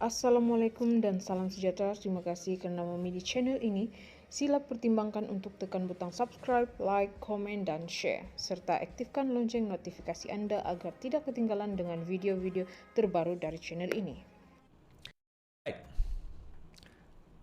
Assalamualaikum dan salam sejahtera. Terima kasih kerana memilih channel ini. Sila pertimbangkan untuk tekan butang subscribe, like, komen dan share. Serta aktifkan lonceng notifikasi anda agar tidak ketinggalan dengan video-video terbaru dari channel ini.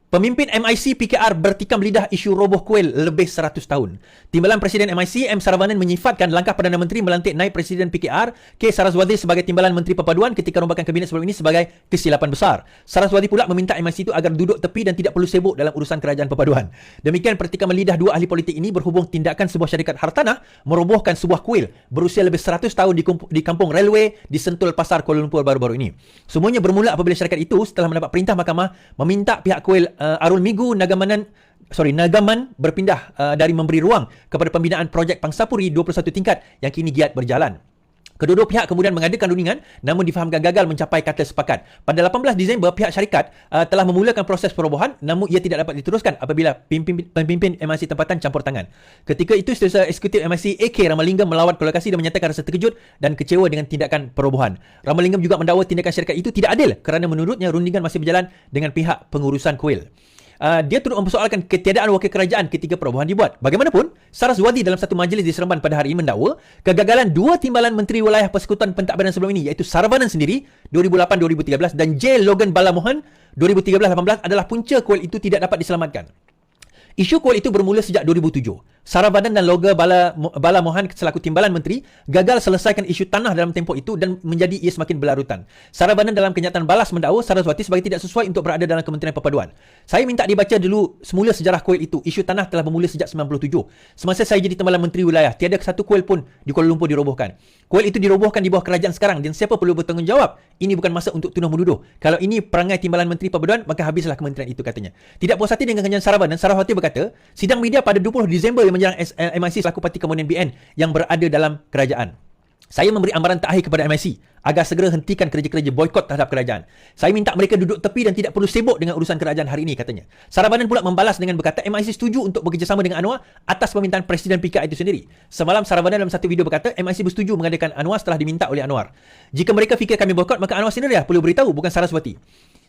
Pemimpin MIC PKR bertikam lidah isu roboh kuil lebih 100 tahun. Timbalan Presiden MIC M. Saravanan menyifatkan langkah Perdana Menteri melantik naib Presiden PKR K. Saraswati sebagai Timbalan Menteri Perpaduan ketika rombakan Kabinet sebelum ini sebagai kesilapan besar. Saraswati pula meminta MIC itu agar duduk tepi dan tidak perlu sibuk dalam urusan kerajaan perpaduan. Demikian pertikaman lidah dua ahli politik ini berhubung tindakan sebuah syarikat hartanah merobohkan sebuah kuil berusia lebih 100 tahun di kampung railway di Sentul Pasar Kuala Lumpur baru-baru ini. Semuanya bermula apabila syarikat itu setelah mendapat perintah mahkamah meminta pihak kuil Arul Migu Nagaman berpindah dari memberi ruang kepada pembinaan projek Pangsapuri 21 tingkat yang kini giat berjalan. Kedua-dua pihak kemudian mengadakan rundingan namun difahamkan gagal mencapai kata sepakat. Pada 18 Disember, pihak syarikat telah memulakan proses perobohan namun ia tidak dapat diteruskan apabila pemimpin MIC tempatan campur tangan. Ketika itu, Setiausaha Eksekutif MIC AK Ramalingam melawat ke lokasi dan menyatakan rasa terkejut dan kecewa dengan tindakan perobohan. Ramalingam juga mendakwa tindakan syarikat itu tidak adil kerana menurutnya rundingan masih berjalan dengan pihak pengurusan kuil. Dia turut mempersoalkan ketiadaan wakil kerajaan ketika perobohan dibuat. Bagaimanapun, Saraswati dalam satu majlis di Seremban pada hari ini mendakwa kegagalan dua timbalan Menteri Wilayah Persekutuan Pentadbiran sebelum ini iaitu Saravanan sendiri 2008-2013 dan J. Logan Balamohan 2013-18 adalah punca kuil itu tidak dapat diselamatkan. Isu kuil itu bermula sejak 2007. Saravanan dan Logan Balamohan selaku timbalan menteri gagal selesaikan isu tanah dalam tempoh itu dan menjadi ia semakin berlarutan. Saravanan dalam kenyataan balas mendakwa Saraswati sebagai tidak sesuai untuk berada dalam Kementerian Perpaduan. Saya minta dibaca dulu semula sejarah kuil itu. Isu tanah telah bermula sejak 97. Semasa saya jadi timbalan menteri wilayah, tiada satu kuil pun di Kuala Lumpur dirobohkan. Kuil itu dirobohkan di bawah kerajaan sekarang dan siapa perlu bertanggungjawab? Ini bukan masa untuk tuduh menuduh. Kalau ini perangai timbalan menteri Perpaduan, maka habislah kementerian itu, katanya. Tidak puas hati dengan kenyataan Saravanan, Saraswati berkata, sidang media pada 20 Disember yang menyerang MIC selaku parti kemudian BN yang berada dalam kerajaan. Saya memberi amaran terakhir kepada MIC agar segera hentikan kerja-kerja boikot terhadap kerajaan. Saya minta mereka duduk tepi dan tidak perlu sibuk dengan urusan kerajaan hari ini, katanya. Saravanan pula membalas dengan berkata MIC setuju untuk bekerjasama dengan Anwar atas permintaan Presiden PKR itu sendiri. Semalam Saravanan dalam satu video berkata MIC bersetuju mengadakan Anwar setelah diminta oleh Anwar. Jika mereka fikir kami boikot, maka Anwar sendirilah perlu beritahu, bukan Saraswati.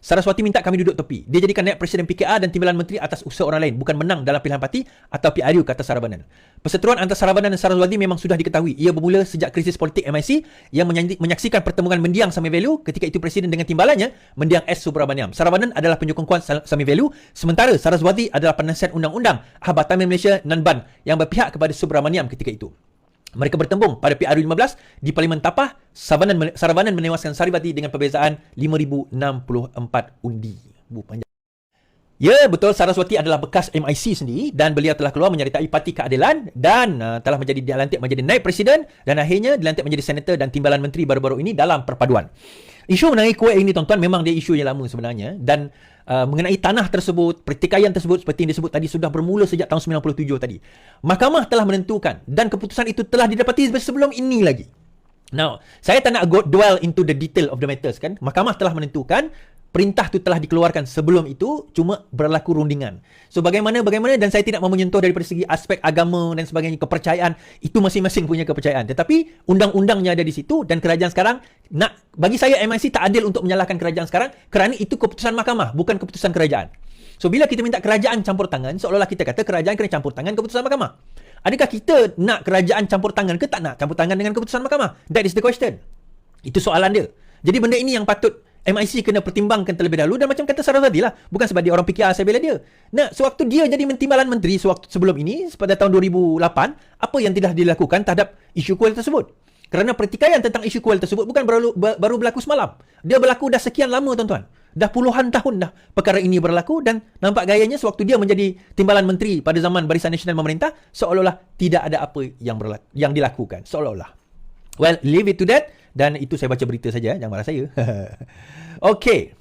Saraswati minta kami duduk tepi. Dia jadikan naib Presiden PKR dan timbalan menteri atas usaha orang lain, bukan menang dalam pilihan parti atau PRU, kata Saravanan. Perseteruan antara Saravanan dan Saraswati memang sudah diketahui. Ia bermula sejak krisis politik MIC yang menyaksikan pertemuan mendiang Sami Value ketika itu Presiden dengan timbalannya mendiang S. Subrahmanyam. Saravanan adalah penyokong kuat Sami Value, sementara Saraswati adalah penasihat undang-undang Jabatan Malaysia Nanban yang berpihak kepada Subrahmanyam ketika itu. Mereka bertembung pada PRU 15 di Parlimen Tapah. Saravanan menewaskan Saraswati dengan perbezaan 5,064 undi. Ya, betul, Saraswati adalah bekas MIC sendiri dan beliau telah keluar menyertai Parti Keadilan dan telah dilantik menjadi naib presiden dan akhirnya dilantik menjadi senator dan timbalan menteri baru-baru ini dalam perpaduan. Isu mengenai kuil ini, tuan-tuan, memang dia isu yang lama sebenarnya dan mengenai tanah tersebut, pertikaian tersebut seperti yang disebut tadi sudah bermula sejak tahun 97 tadi. Mahkamah telah menentukan dan keputusan itu telah didapati sebelum ini lagi. Now, saya tak nak dwell into the detail of the matters, kan. Mahkamah telah menentukan, perintah itu telah dikeluarkan sebelum itu, cuma berlaku rundingan. So bagaimana dan saya tidak mahu menyentuh daripada segi aspek agama dan sebagainya, kepercayaan, itu masing-masing punya kepercayaan. Tetapi undang-undangnya ada di situ dan kerajaan sekarang bagi saya MIC tak adil untuk menyalahkan kerajaan sekarang kerana itu keputusan mahkamah, bukan keputusan kerajaan. So bila kita minta kerajaan campur tangan, seolah-olah kita kata kerajaan kena campur tangan keputusan mahkamah. Adakah kita nak kerajaan campur tangan ke tak nak campur tangan dengan keputusan mahkamah? That is the question. Itu soalan dia. Jadi benda ini yang patut MIC kena pertimbangkan terlebih dahulu dan macam kata Saraswati lah. Bukan sebab dia orang PKR saya bela dia. Nah, sewaktu dia jadi timbalan menteri sebelum ini, pada tahun 2008, apa yang telah dilakukan terhadap isu kuil tersebut? Kerana pertikaian tentang isu kuil tersebut bukan baru berlaku semalam. Dia berlaku dah sekian lama, tuan-tuan. Dah puluhan tahun dah perkara ini berlaku dan nampak gayanya sewaktu dia menjadi timbalan menteri pada zaman Barisan Nasional Memerintah, seolah-olah tidak ada apa yang dilakukan. Seolah-olah. Well, leave it to that. Dan itu saya baca berita saja, jangan marah saya. Okey.